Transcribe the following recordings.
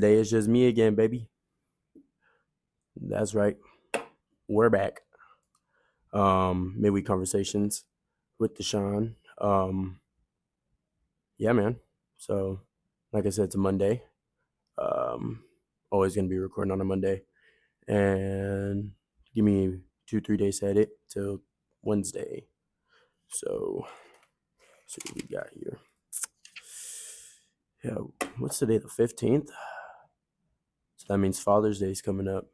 today it's just me again, baby. That's right. We're back. Midweek conversations with DeShaun. Yeah, man. So, like I said, it's a Monday. Um, Always gonna be recording on a Monday, and give me 2-3 days to edit till Wednesday. So, let's see what we got here. Yeah, what's today? The 15th. So that means Father's Day is coming up.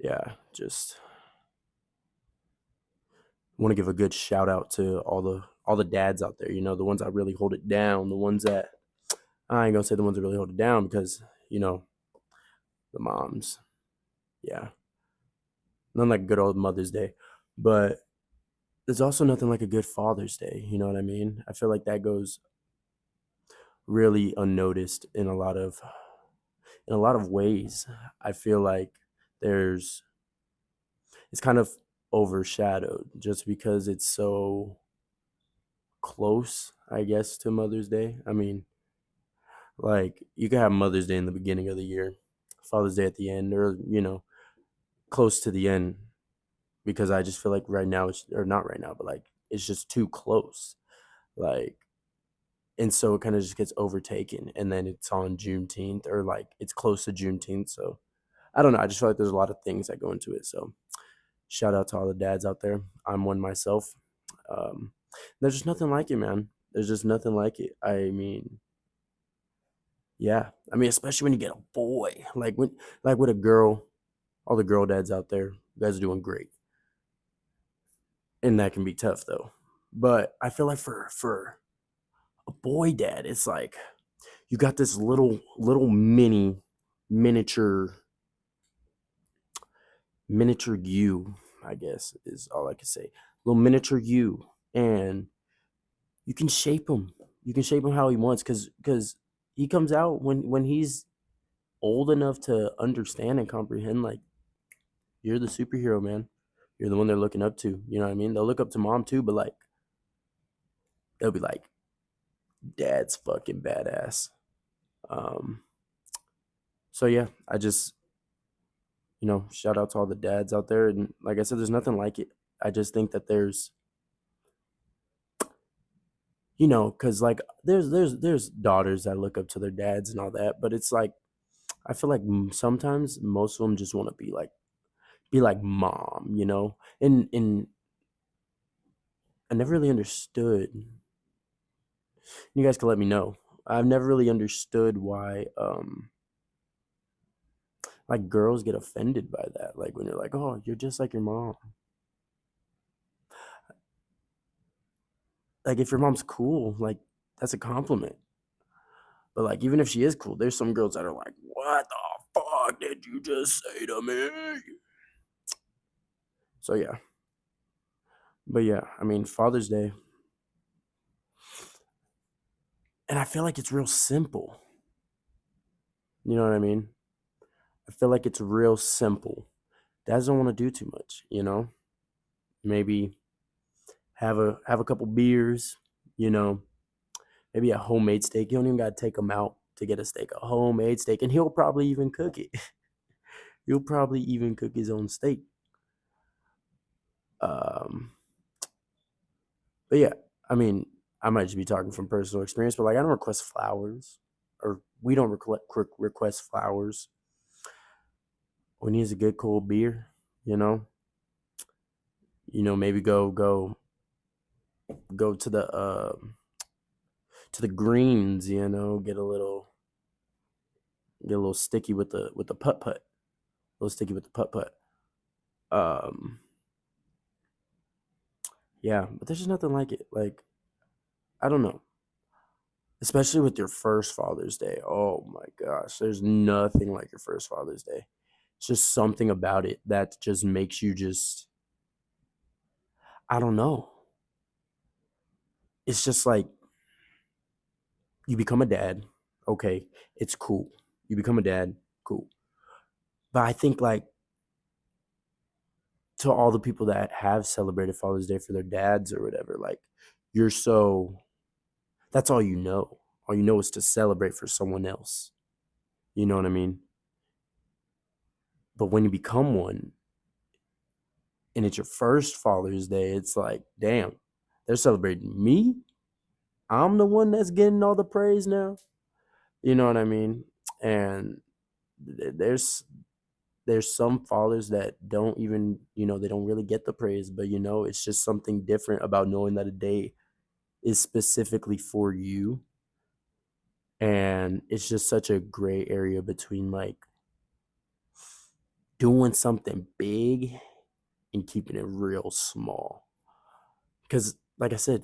Yeah, just want to give a good shout out to all the dads out there, the ones that really hold it down, the ones that I ain't gonna say the ones that really hold it down because, the moms. Yeah. Nothing like good old Mother's Day. But there's also nothing like a good Father's Day, you know what I mean? I feel like that goes really unnoticed in a lot of ways. I feel like there's it's kind of overshadowed just because it's so close, I guess, to Mother's Day. I mean, like you could have Mother's Day in the beginning of the year, Father's Day at the end, or close to the end, because I just feel like right now or not right now, but like it's just too close. Like, and so it kind of just gets overtaken, and then it's on Juneteenth, or like it's close to Juneteenth. So I don't know. I just feel like there's a lot of things that go into it. So shout out to all the dads out there. I'm one myself. Um, there's just nothing like it, man. There's just nothing like it. I mean, yeah. I mean, especially when you get a boy, like with a girl, all the girl dads out there, you guys are doing great. And that can be tough though. But I feel like for a boy dad, it's like you got this little miniature you, I guess is all I can say. Little miniature you, and you can shape him. You can shape him how he wants, because he comes out when he's old enough to understand and comprehend. Like, you're the superhero, man. You're the one they're looking up to. You know what I mean? They'll look up to mom too, but like they'll be like, "Dad's fucking badass." Um. So yeah, I just shout out to all the dads out there, and like I said, there's nothing like it. I just think that there's because like there's daughters that look up to their dads and all that, but it's like I feel like sometimes most of them just want to be like mom, and I never really understood. You guys can let me know. I've never really understood why like girls get offended by that. Like when you're like, "Oh, you're just like your mom." Like if your mom's cool, like that's a compliment. But like even if she is cool, there's some girls that are like, "What the fuck did you just say to me?" So yeah. But yeah, I mean, Father's Day, and I feel like it's real simple. You know what I mean? I feel like it's real simple. Dads don't want to do too much. Maybe have a couple beers, you know, maybe a homemade steak. You don't even got to take him out to get a steak, a homemade steak, and he'll probably even cook it. He'll probably even cook his own steak. Um, but yeah, I mean, I might just be talking from personal experience, but like I don't request flowers, or we don't request flowers when he has a good cold beer. You know, maybe go to the greens. Get a little sticky with the putt putt, a little sticky with the putt putt. Um, yeah, but there's just nothing like it. Like I don't know. Especially with your first Father's Day. Oh my gosh, there's nothing like your first Father's Day. It's just something about it that just makes you I don't know. It's just like you become a dad. Okay, it's cool. You become a dad, cool. But I think like to all the people that have celebrated Father's Day for their dads or whatever, like you're so that's all you know. All you know is to celebrate for someone else. You know what I mean? But when you become one and it's your first Father's Day, it's like, damn, they're celebrating me. I'm the one that's getting all the praise now. You know what I mean? And there's some fathers that don't even, they don't really get the praise, but it's just something different about knowing that a day is specifically for you. And it's just such a gray area between like doing something big and keeping it real small. Because like I said,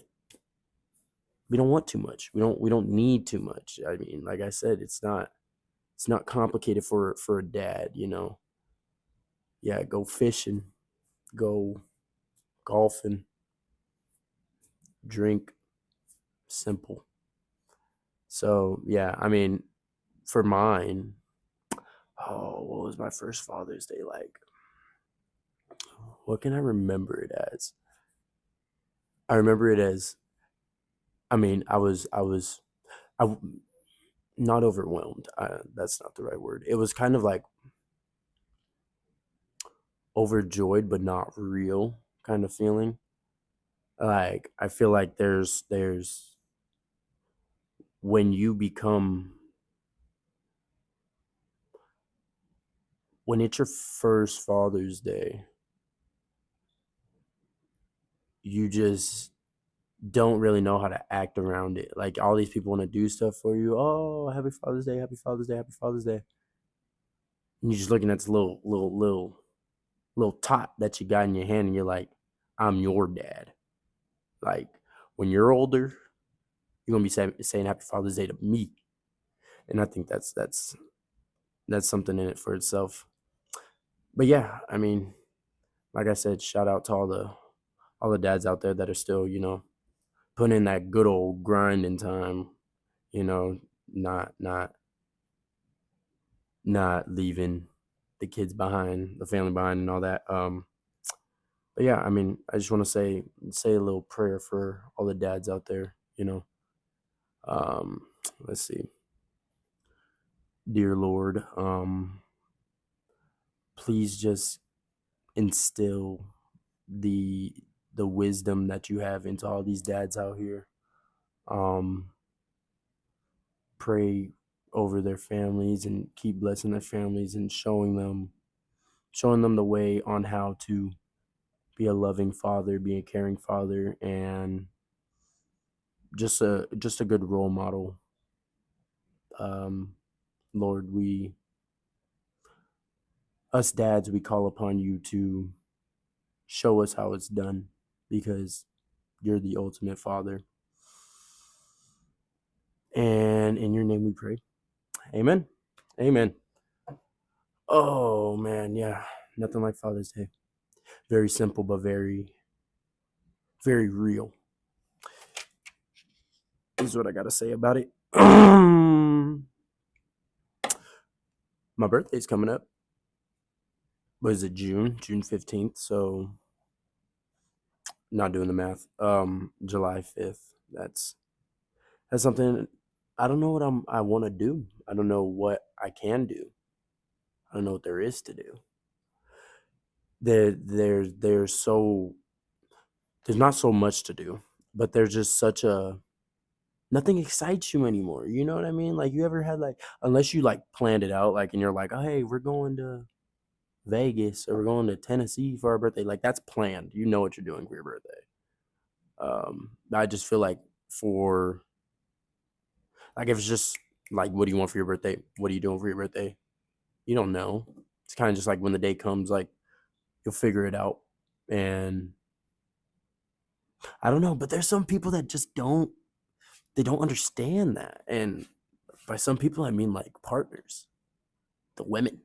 we don't want too much. We don't need too much. I mean, like I said, it's not complicated for a dad, Yeah, go fishing, go golfing, drink, simple. So yeah, I mean, for mine, what was my first Father's Day like? What can I remember it as? I remember it as, I mean, I not overwhelmed. That's not the right word. It was kind of like overjoyed, but not real kind of feeling. Like I feel like there's when you become when it's your first Father's Day, you just don't really know how to act around it. Like all these people want to do stuff for you. Oh, happy Father's Day, happy Father's Day, happy Father's Day. And you're just looking at this little tot that you got in your hand, and you're like, I'm your dad. Like when you're older, you're gonna be saying happy Father's Day to me. And I think that's something in it for itself. But yeah, I mean, like I said, shout out to all the dads out there that are still, putting in that good old grinding time, you know, not not not leaving the kids behind, the family behind, and all that. But yeah, I mean, I just want to say a little prayer for all the dads out there. Let's see, dear Lord, please just instill the the wisdom that you have into all these dads out here. Um, Pray over their families and keep blessing their families and showing them the way on how to be a loving father, be a caring father, and just a good role model. Um, Lord, us dads, we call upon you to show us how it's done because you're the ultimate father. And in your name we pray. Amen. Amen. Oh man, yeah. Nothing like Father's Day. Very simple but very, very real. This is what I gotta say about it. My birthday's coming up. What is it, June? June 15th. So not doing the math. July 5th. That's something I don't know what I want to do. I don't know what I can do. I don't know what there is to do. There's not so much to do, but there's just such a nothing excites you anymore. You know what I mean? Like you ever had like unless you like planned it out, like and you're like, oh, hey, we're going to Vegas or we're going to Tennessee for our birthday. Like that's planned. You know what you're doing for your birthday. I just feel like for like if it's just like what do you want for your birthday? What are you doing for your birthday? You don't know. It's kind of just like when the day comes, like you'll figure it out. And I don't know, but there's some people that just don't understand that. And by some people I mean like partners, the women,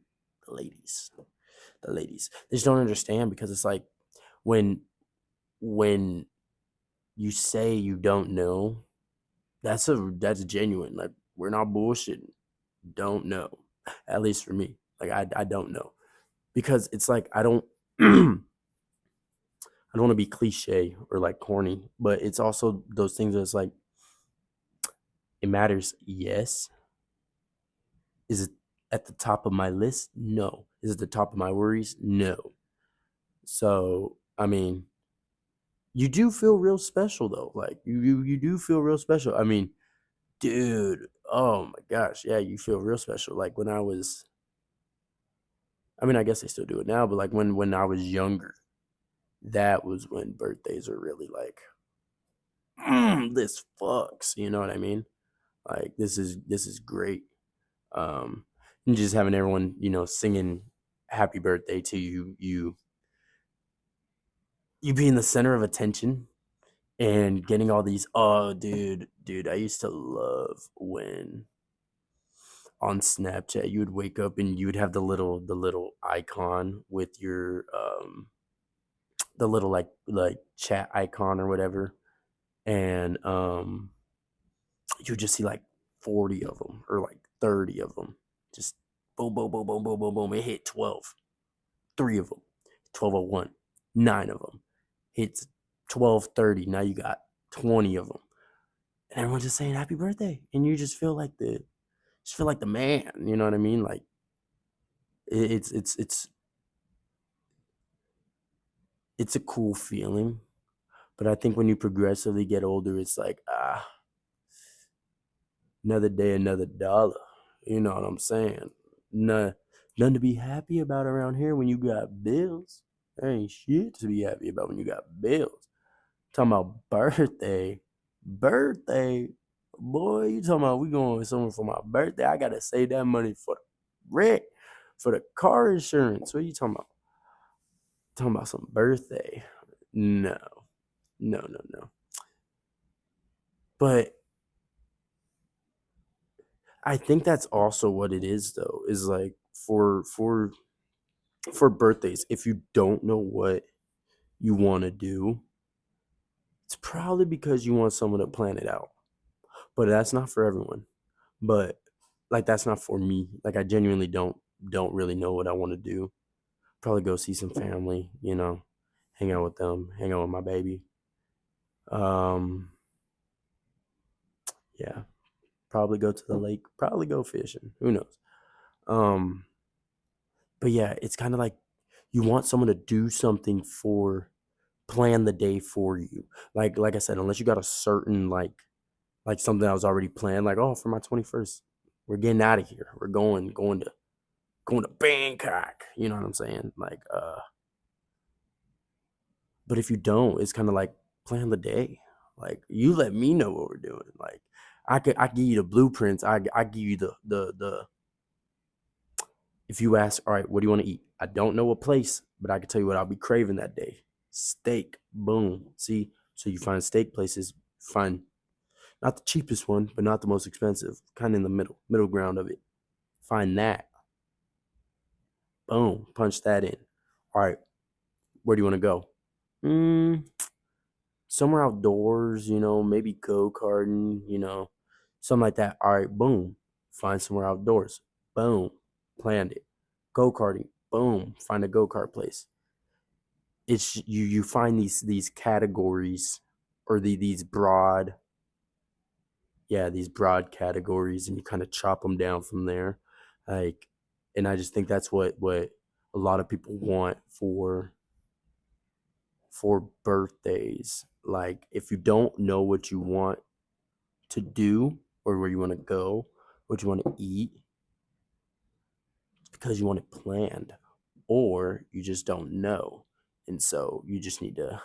the ladies. They just don't understand because it's like when when you say you don't know, that's genuine. Like we're not bullshitting. Don't know. At least for me. Like I don't know. Because it's like I don't I don't want to be cliche or like corny, but it's also those things that's like it matters, yes. Is it at the top of my list? No. Is it the top of my worries? No. So, I mean, you do feel real special though. Like you do feel real special. I mean, dude, oh my gosh, yeah, you feel real special. Like when I mean, I guess they still do it now, but like when I was younger, that was when birthdays were really like, this fucks. You know what I mean? Like this is great. Um, and just having everyone, singing happy birthday to you, you being the center of attention and getting all these. Oh, dude, I used to love when on Snapchat you would wake up and you would have the little icon with your the little like chat icon or whatever, and you would just see like 40 of them or like 30 of them, just boom, boom, boom, boom, boom, boom, boom. It hit 12, three of them, 12:01, nine of them hits 12:30. Now you got 20 of them, and everyone's just saying happy birthday, and you just feel like the man. You know what I mean? Like it's it's a cool feeling, but I think when you progressively get older, it's like another day, another dollar. You know what I'm saying? Nah, nothing to be happy about around here when you got bills. There ain't shit to be happy about when you got bills. Talking about birthday. Boy, you talking about we going somewhere for my birthday? I gotta save that money for the rent, for the car insurance. What are you talking about? Talking about some birthday? No, no, no, no. But I think that's also what it is, though. Is like for birthdays, if you don't know what you want to do, it's probably because you want someone to plan it out. But that's not for everyone. But like that's not for me. Like I genuinely don't really know what I want to do. Probably go see some family, hang out with them, hang out with my baby. Um, yeah, probably go to the lake, probably go fishing. Who knows? Um, but yeah, it's kind of like you want someone to do something for plan the day for you. Like I said, unless you got a certain like something that was already planned, like oh for my 21st, we're getting out of here. We're going to Bangkok. You know what I'm saying? Like but if you don't, it's kind of like plan the day. Like you let me know what we're doing. Like I give you the blueprints. I give you the if you ask, all right, what do you want to eat? I don't know a place, but I can tell you what I'll be craving that day. Steak. Boom. See? So you find steak places, find not the cheapest one, but not the most expensive. Kind of in the middle ground of it. Find that. Boom. Punch that in. All right, where do you want to go? Mm, somewhere outdoors, maybe go-karting, something like that. All right, boom. Find somewhere outdoors. Boom. Planned it. Go-karting. Boom. Find a go-kart place. It's you find these categories or these broad, yeah, these broad categories, and you kind of chop them down from there. Like, and I just think that's what a lot of people want for birthdays. Like, if you don't know what you want to do or where you want to go, what you want to eat, it's because you want it planned, or you just don't know, and so you just need to.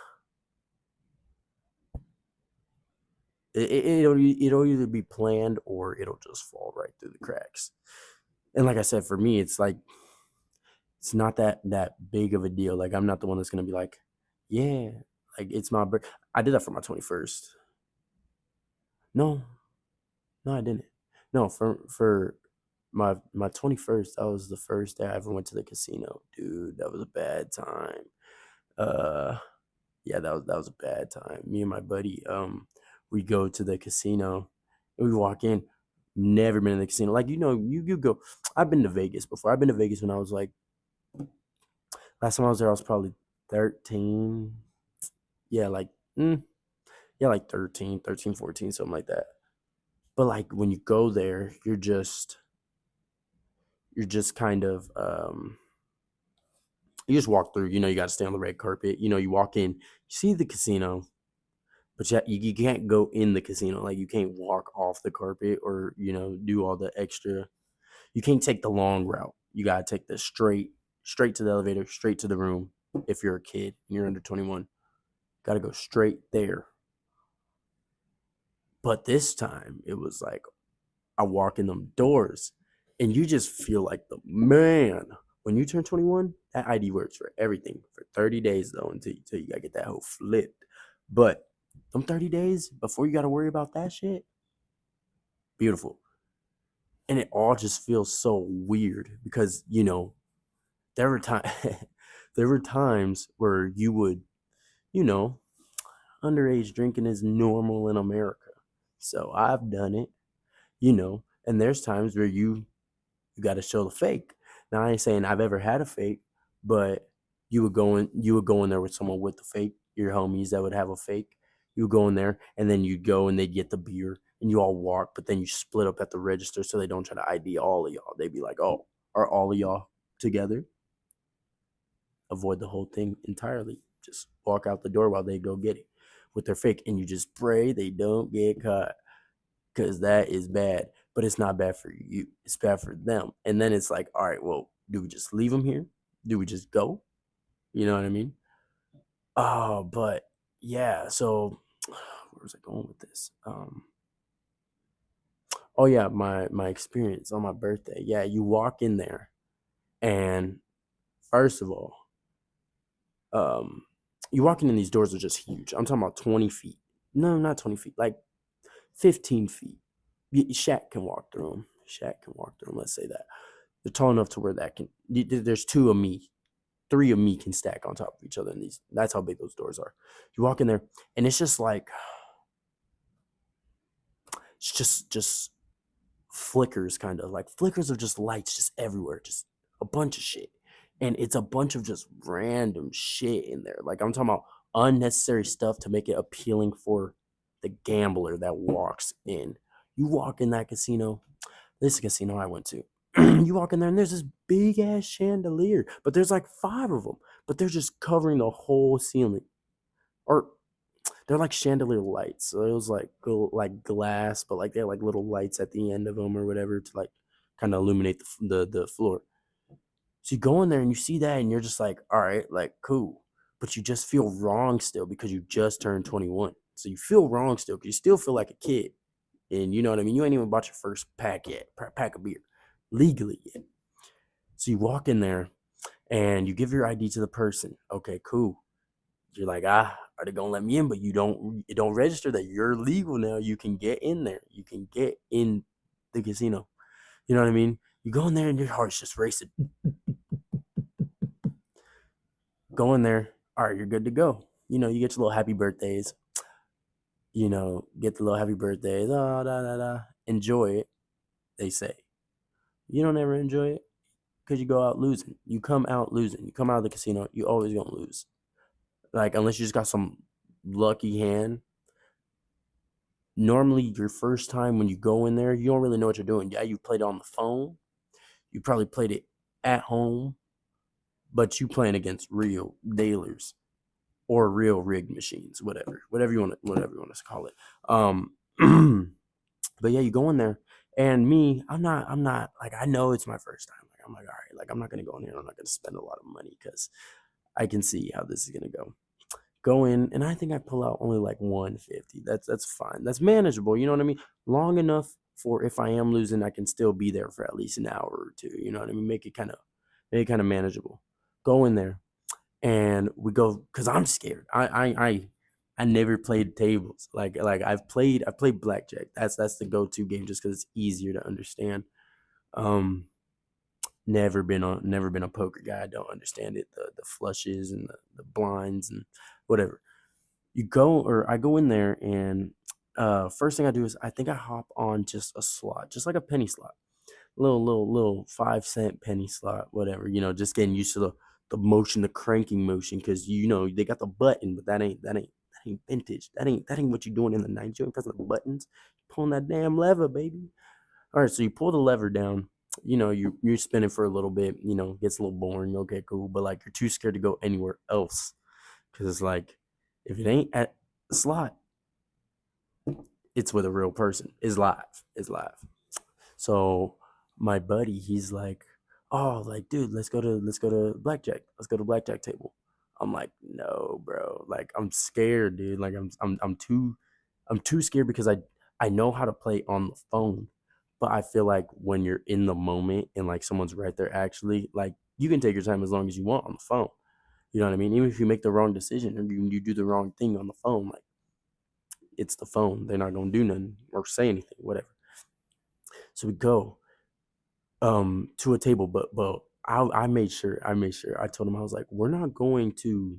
It'll either be planned or it'll just fall right through the cracks. And like I said, for me, it's like it's not that big of a deal. Like I'm not the one that's gonna be like, yeah, like it's my birthday. I did that for my 21st. No, no, I didn't. No, for my 21st, that was the first day I ever went to the casino. Dude, that was a bad time. Uh yeah, that was a bad time. Me and my buddy, we go to the casino and we walk in. Never been in the casino. Like, you go. I've been to Vegas before. I've been to Vegas when I was like last time I was there I was probably 13. Yeah, like yeah, like 13, 14, something like that. But like when you go there, you're just kind of you just walk through. You got to stay on the red carpet. You walk in, you see the casino, but you can't go in the casino. Like you can't walk off the carpet or do all the extra. You can't take the long route. You gotta take the straight to the elevator, straight to the room. If you're a kid and you're under 21, gotta go straight there. But this time it was like I walk in them doors, and you just feel like the man. When you turn 21, that ID works for everything for 30 days though, until you gotta get that whole flipped. But them 30 days before you gotta worry about that shit, beautiful. And it all just feels so weird because there were times there were times where you would you know underage drinking is normal in America, so I've done it. And there's times where you got to show the fake. Now I ain't saying I've ever had a fake, but you would go in there with someone with the fake, your homies that would have a fake. You would go in there, and then you'd go and they'd get the beer, and you all walk, but then you split up at the register so they don't try to ID all of y'all. They'd be like, "Oh, are all of y'all together?" Avoid the whole thing entirely. Just walk out the door while they go get it with their fake, and you just pray they don't get caught, because that is bad. But it's not bad for you; it's bad for them. And then it's like, all right, well, do we just leave them here? Do we just go? You know what I mean? Oh, but yeah. So where was I going with this? Oh yeah, my experience on my birthday. Yeah, you walk in there, and first of all, um, you walking in these doors are just huge. I'm talking about 20 feet. No, not 20 feet, like 15 feet. Shaq can walk through them. Shaq can walk through them. Let's say that. They're tall enough to where there's two of me, three of me can stack on top of each other in these. That's how big those doors are. You walk in there, and it's just like, it's just flickers, kind of like flickers of just lights just everywhere, just a bunch of shit. And it's a bunch of just random shit in there. Like I'm talking about unnecessary stuff to make it appealing for the gambler that walks in. You walk in that casino, this casino I went to. You walk in there and there's this big ass chandelier, but there's like five of them, but they're just covering the whole ceiling. Or they're like chandelier lights. So it was like glass, but like they're like little lights at the end of them or whatever to like kind of illuminate the floor. So you go in there and you see that and you're just like, all right, like cool. But you just feel wrong still because you just turned 21. So you feel wrong still because you still feel like a kid. And you know what I mean? You ain't even bought your first pack yet, pack of beer legally yet. So you walk in there and you give your ID to the person. Okay, cool. You're like, are they gonna let me in? But it don't register that you're legal now. You can get in there. You can get in the casino. You know what I mean? You go in there and your heart's just racing. Go in there. All right, you're good to go. You get your little happy birthdays. Get the little happy birthdays. Oh, da, da, da. Enjoy it, they say. You don't ever enjoy it because you go out losing. You come out losing. You come out of the casino, you always gonna lose. Like, unless you just got some lucky hand. Normally, your first time when you go in there, you don't really know what you're doing. Yeah, you played it on the phone. You probably played it at home, but you playing against real dealers or real rigged machines, whatever you want to call it. But yeah, you go in there, and me, I'm not like, I know it's my first time. Like I'm like, all right, like I'm not gonna go in here. I'm not gonna spend a lot of money because I can see how this is gonna go in, and I think I pull out only like 150. That's fine. That's manageable. You know what I mean? Long enough for if I am losing, I can still be there for at least an hour or two. You know what I mean? Make it kind of manageable. Go in there, and we go because I'm scared. I never played tables. Like I've played blackjack. That's the go-to game just because it's easier to understand. Um, never been a poker guy. I don't understand it. The flushes and the blinds and whatever. I go in there, and first thing I do is I think I hop on just a slot, just like a penny slot, little 5 cent penny slot, whatever. Just getting used to the motion, the cranking motion, because they got the button, but that ain't vintage. That ain't what you're doing in the 90s. You ain't pressing the buttons, pulling that damn lever, baby. All right, so you pull the lever down, you're spinning for a little bit, gets a little boring. Okay, cool, but like you're too scared to go anywhere else because it's like if it ain't at the slot, it's with a real person. It's live. It's live. So my buddy, he's like, "Oh, like, dude, let's go to blackjack. Let's go to blackjack table." I'm like, "No, bro. Like, I'm scared, dude. Like, I'm too scared because I know how to play on the phone, but I feel like when you're in the moment and like someone's right there, actually, like you can take your time as long as you want on the phone. You know what I mean? Even if you make the wrong decision or you do the wrong thing on the phone, like it's the phone. They're not gonna do nothing or say anything, whatever. So we go to a table, but I made sure I told him I was like, we're not going to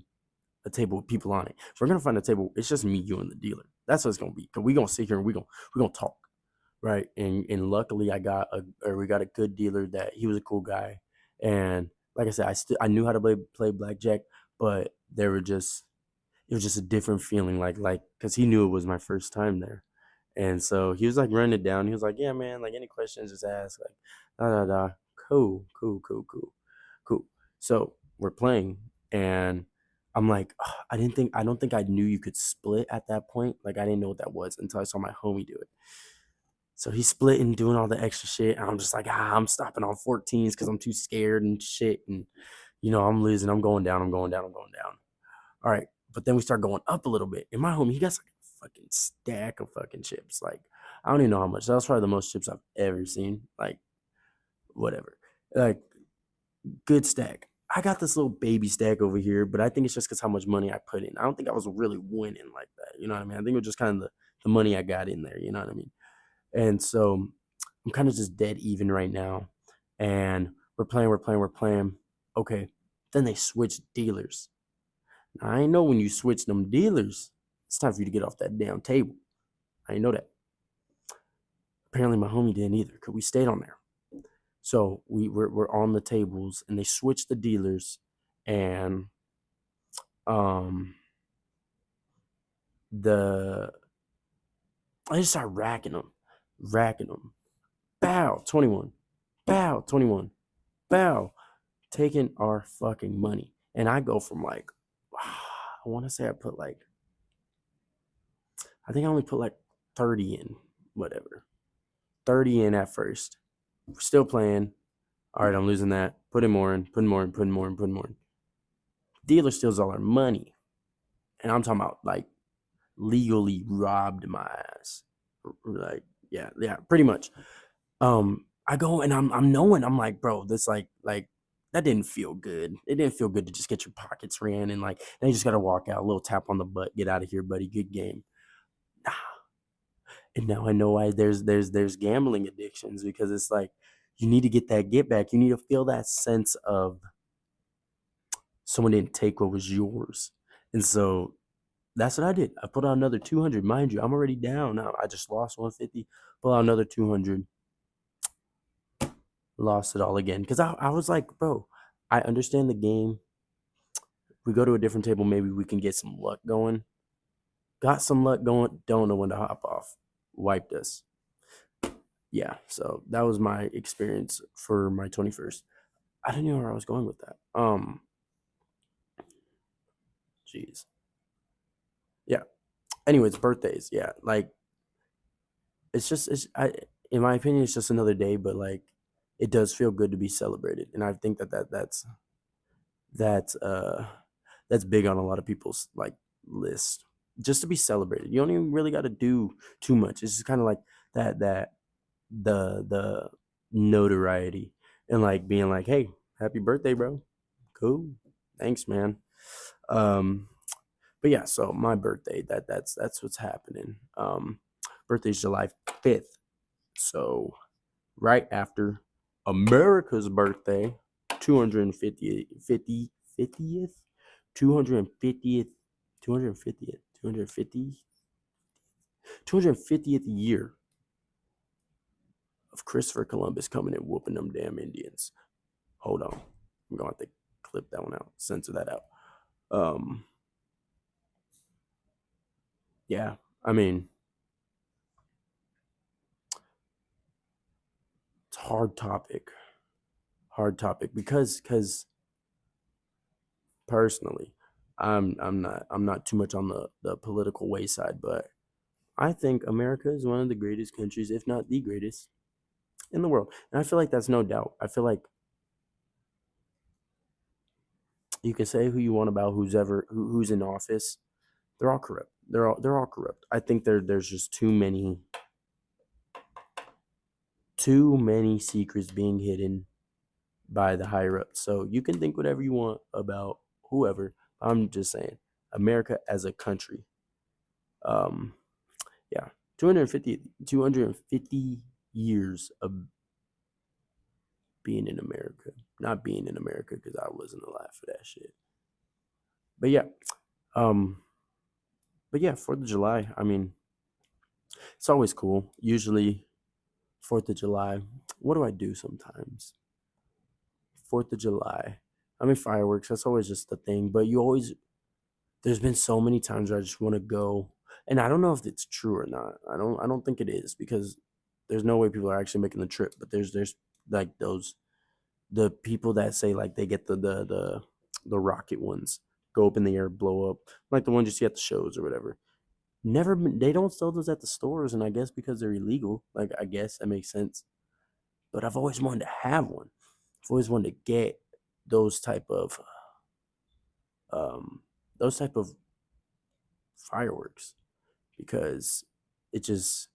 a table with people on it. If we're gonna find a table, it's just me, you, and the dealer. That's what it's gonna be. Cause we gonna sit here and we gonna talk, right? And luckily we got a good dealer that he was a cool guy, and like I said, I knew how to play blackjack, but it was just a different feeling, like because he knew it was my first time there, and so he was like running it down. He was like, "Yeah, man, like any questions, just ask." Like, da da da. Cool, cool, cool, cool, cool. So we're playing, and I'm like, "Ugh, I don't think I knew you could split at that point. Like, I didn't know what that was until I saw my homie do it. So he's splitting, doing all the extra shit, and I'm just like, I'm stopping on 14s because I'm too scared and shit, and I'm losing. I'm going down. I'm going down. I'm going down. All right. But then we start going up a little bit. And my homie, he got like a fucking stack of fucking chips. Like, I don't even know how much. That was probably the most chips I've ever seen. Like, whatever. Like, good stack. I got this little baby stack over here, but I think it's just because how much money I put in. I don't think I was really winning like that. You know what I mean? I think it was just kind of the money I got in there. You know what I mean? And so I'm kind of just dead even right now. And we're playing. Okay. Then they switch dealers. I ain't know when you switch them dealers, it's time for you to get off that damn table. I ain't know that. Apparently, my homie didn't either because we stayed on there. So we're on the tables and they switched the dealers, and um the I just started racking them. Bow 21, bow 21, bow, taking our fucking money. And I go from like, I want to say I think I only put like 30 in, whatever. 30 in at first. We're still playing. All right, I'm losing that. Putting more in, putting more in, putting more in, putting more in. Dealer steals all our money. And I'm talking about like legally robbed my ass. Like, yeah, pretty much. I go and I'm knowing, I'm like, bro, this like that didn't feel good. It didn't feel good to just get your pockets ran and like then you just gotta walk out, a little tap on the butt, get out of here, buddy. Good game. And now I know why there's gambling addictions because it's like you need to get that get back. You need to feel that sense of someone didn't take what was yours. And so that's what I did. I put out another 200. Mind you, I'm already down now. I just lost 150. Put out another 200. Lost it all again. Because I was like, bro, I understand the game. We go to a different table. Maybe we can get some luck going. Got some luck going. Don't know when to hop off. Wiped us. Yeah. So that was my experience for my 21st. I didn't know where I was going with that. Jeez. Yeah. Anyways, birthdays. Yeah. Like in my opinion, it's just another day, but like it does feel good to be celebrated, and I think that's that's big on a lot of people's like list, just to be celebrated. You don't even really got to do too much. It's just kind of like that the notoriety and like being like, hey, happy birthday, bro. Cool, thanks, man. Um, but yeah, so my birthday, that's what's happening. Birthday's July 5th. So right after America's birthday, 250th, 250th, 250th, 250th year of Christopher Columbus coming and whooping them damn Indians. Hold on. I'm going to have to clip that one out, censor that out. Yeah, I mean, it's hard topic. Hard topic because personally, I'm not too much on the political wayside, but I think America is one of the greatest countries, if not the greatest, in the world. And I feel like that's no doubt. I feel like you can say who you want about who's in office. They're all corrupt. They're all corrupt. I think there's just too many secrets being hidden by the higher ups. So you can think whatever you want about whoever. I'm just saying, America as a country. Um, yeah, 250 years of being in America. Not being in America because I wasn't alive for that shit. But yeah, um, but yeah, 4th of July. I mean, it's always cool. Usually, 4th of July. What do I do sometimes? 4th of July. I mean, fireworks. That's always just the thing. But you always there's been so many times where I just want to go, and I don't know if it's true or not. I don't think it is because there's no way people are actually making the trip. But there's like the people that say like they get the rocket ones, go up in the air, blow up, like the ones you see at the shows or whatever. They don't sell those at the stores, and I guess because they're illegal. Like I guess that makes sense. But I've always wanted to have one. I've always wanted to get those type of um those type of fireworks because it just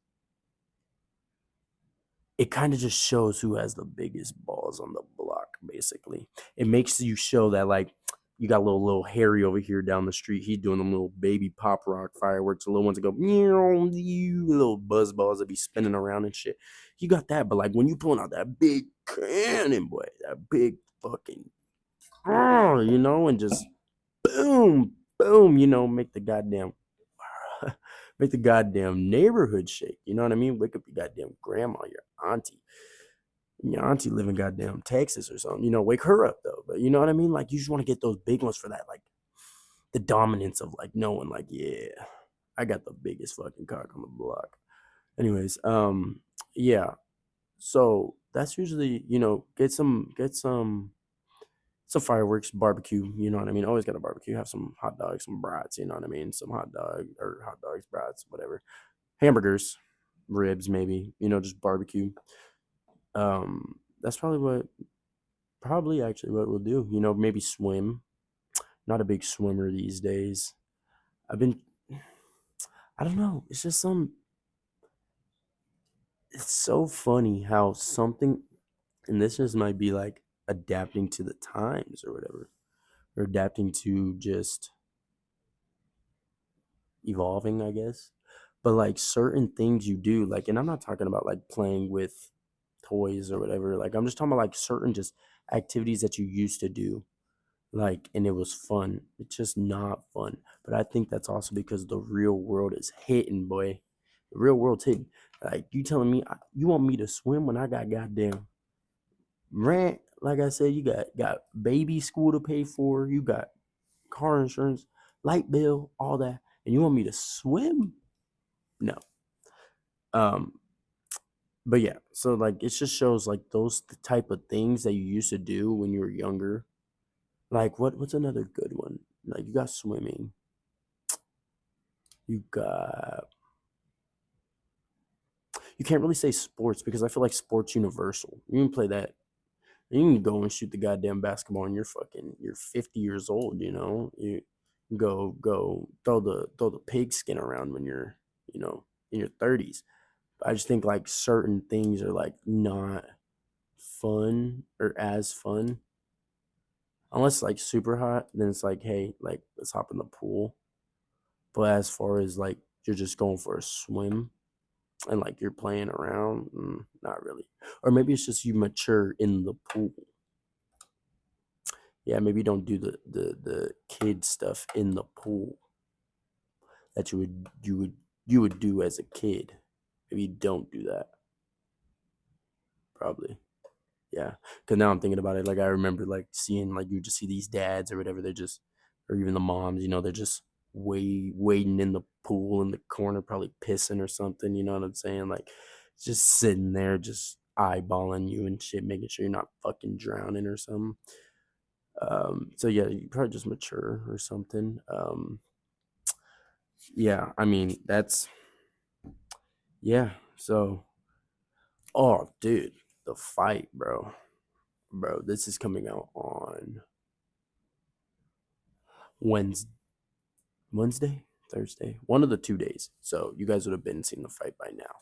it kind of just shows who has the biggest balls on the block. Basically, it makes you show that like you got little Harry over here down the street. He's doing them little baby pop rock fireworks, the little ones that go meow, you little buzz balls that be spinning around and shit. You got that, but like when you pulling out that big cannon, boy, that big fucking, and just boom, boom, make the goddamn make the goddamn neighborhood shake. You know what I mean? Wake up your goddamn grandma, your auntie. Your auntie live in goddamn Texas or something. Wake her up though. But you know what I mean? Like you just want to get those big ones for that, like the dominance of like knowing, like, yeah, I got the biggest fucking cock on the block. Anyways, yeah. So that's usually, get some fireworks, barbecue, you know what I mean? Always got a barbecue, have some hot dogs, some brats, you know what I mean? Some hot dogs, brats, whatever. Hamburgers, ribs, maybe, just barbecue. That's probably actually what we'll do. Maybe swim. Not a big swimmer these days. I've been, I don't know. It's so funny how something, and this just might be like adapting to the times or whatever, or adapting to just evolving, I guess. But like certain things you do, like, and I'm not talking about like playing with toys or whatever. Like, I'm just talking about like certain just activities that you used to do, like, and it was fun. It's just not fun. But I think that's also because the real world is hitting, boy. The real world's hitting. Like, you telling me you want me to swim when I got goddamn rent? Like I said, you got baby school to pay for. You got car insurance, light bill, all that, and you want me to swim? No. Um, but yeah, so like it just shows like those the type of things that you used to do when you were younger. Like what's another good one? Like you got swimming, you got you can't really say sports because I feel like sports universal. You can play that. You can go and shoot the goddamn basketball and you're 50 years old, You go throw the pigskin around when you're, in your 30s. I just think like certain things are like not fun or as fun. Unless it's like super hot, then it's like, hey, like let's hop in the pool. But as far as like you're just going for a swim and like you're playing around, not really. Or maybe it's just you mature in the pool. Yeah, maybe you don't do the kid stuff in the pool that you would do as a kid. Maybe you don't do that. Probably. Yeah, because now I'm thinking about it. Like I remember, like seeing, like you just see these dads or whatever. They're just, or even the moms. They're just waiting in the pool in the corner, probably pissing or something. You know what I'm saying? Like just sitting there. Just eyeballing you and shit, making sure you're not fucking drowning or something. So yeah, you probably just mature or something. Yeah, I mean that's yeah. So, oh, dude, the fight, bro. This is coming out on Wednesday, Wednesday, Thursday, one of the 2 days. So you guys would have been seeing the fight by now.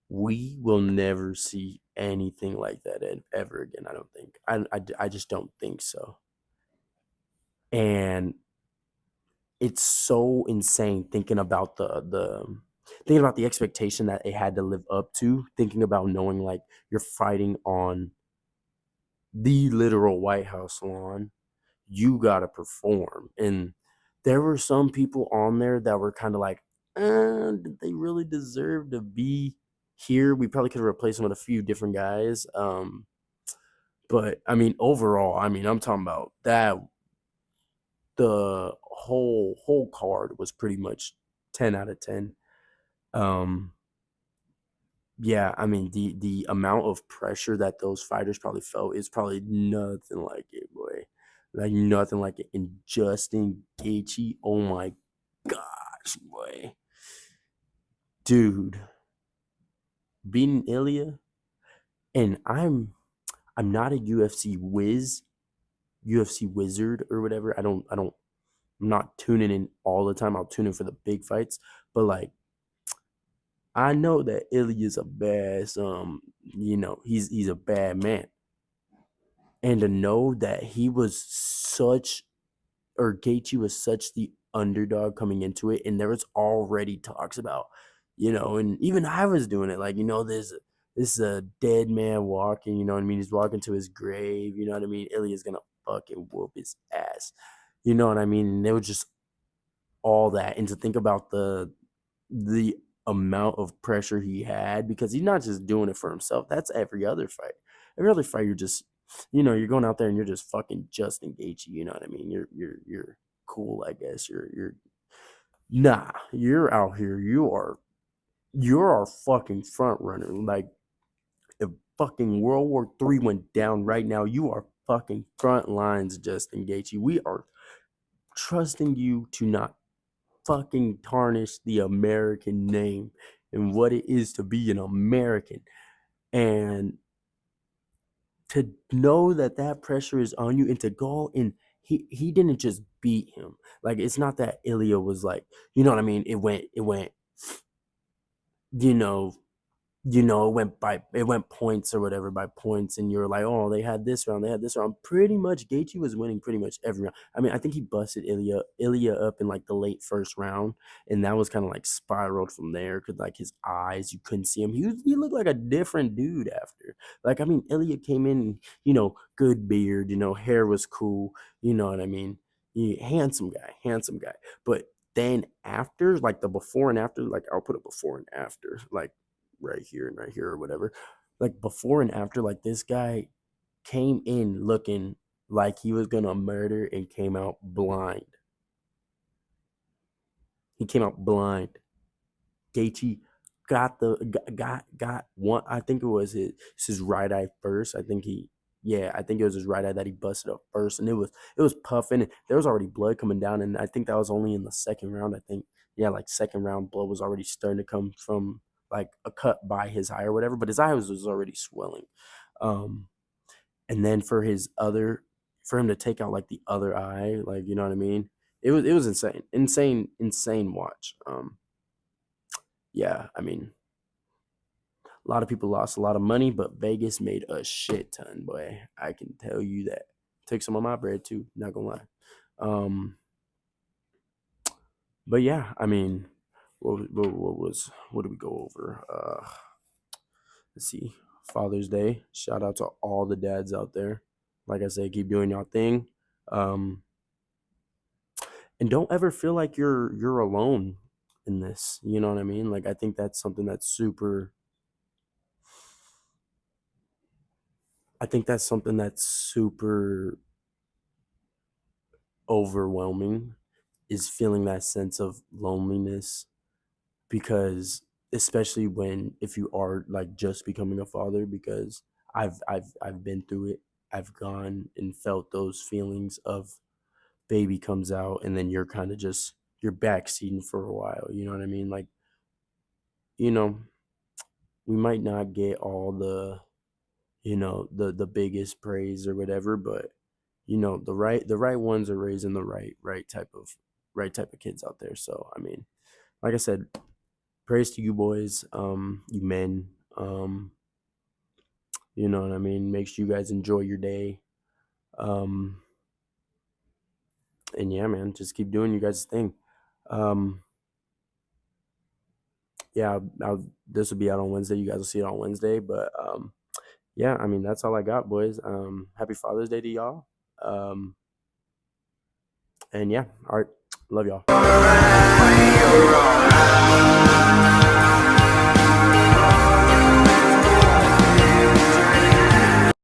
We will never see anything like that ever again. I don't think. I just don't think so. And it's so insane thinking about the expectation that it had to live up to. Thinking about knowing like you're fighting on the literal White House lawn, you gotta perform. And there were some people on there that were kind of like, did they really deserve to be here? We probably could have replaced them with a few different guys. But I mean, overall, I mean, I'm talking about that. The whole card was pretty much 10 out of 10. Um, yeah, I mean, the amount of pressure that those fighters probably felt is probably nothing like it, boy. Like nothing like it. And Justin Gaethje, oh my gosh, boy, dude, beating Ilya, and I'm not a UFC wizard or whatever. I'm not tuning in all the time. I'll tune in for the big fights, but like I know that Ilya's a bad he's a bad man. And to know that he was such or Gaethje was such the underdog coming into it, and there was already talks about, and even I was doing it, like, this is a dead man walking, you know what I mean? He's walking to his grave, you know what I mean? Ilya's gonna fucking whoop his ass. You know what I mean? And it was just all that. And to think about the amount of pressure he had, because he's not just doing it for himself. That's every other fight. Every other fight, you're just, you're going out there and you're just fucking Justin Gaethje. You know what I mean? You're cool, I guess. Nah. You're out here. You're our fucking front runner. Like if fucking World War III went down right now, you are fucking front lines, Justin Gaethje. We are trusting you to not fucking tarnish the American name and what it is to be an American. And to know that that pressure is on you and to go and he didn't just beat him. Like it's not that Ilya was like, you know what I mean? It went, you know, it went points or whatever by points, and you're like, oh, they had this round, they had this round. Pretty much, Gaethje was winning pretty much every round. I mean, I think he busted Ilya up in like the late first round, and that was kind of like spiraled from there because like his eyes, you couldn't see him. He looked like a different dude after. Like I mean, Ilya came in, good beard, hair was cool, you know what I mean. Handsome guy, but then after, like the before and after, like I'll put a before and after, like right here and right here or whatever. Like before and after, like this guy came in looking like he was gonna murder and came out blind. He came out blind. Gaethje got one. I think it was his right eye first. I think it was his right eye that he busted up first, and it was puffing. There was already blood coming down, and I think that was only in the second round. I think like second round blood was already starting to come from like a cut by his eye or whatever, but his eye was already swelling. Um, and then for him to take out like the other eye, like you know what I mean. It was insane watch. Yeah, I mean, a lot of people lost a lot of money, but Vegas made a shit ton, boy. I can tell you that. Took some of my bread too, not gonna lie. Um, but yeah, I mean, what did we go over? Let's see. Father's Day. Shout out to all the dads out there. Like I said, keep doing your thing. Um, and don't ever feel like you're alone in this. You know what I mean? Like I think that's something that's super I think that's something that's super overwhelming, is feeling that sense of loneliness, because especially if you are like just becoming a father, because I've been through it. I've gone and felt those feelings of baby comes out and then you're kind of just you're backseating for a while. You know what I mean? Like, you know, we might not get all the biggest praise or whatever, but the right ones are raising the right type of kids out there. So I mean, like I said, praise to you boys, you men. You know what I mean? Make sure you guys enjoy your day. Um, and yeah, man, just keep doing you guys' thing. Um, yeah, this will be out on Wednesday. You guys will see it on Wednesday. But yeah, I mean, that's all I got, boys. Happy Father's Day to y'all. And yeah, all right, love y'all.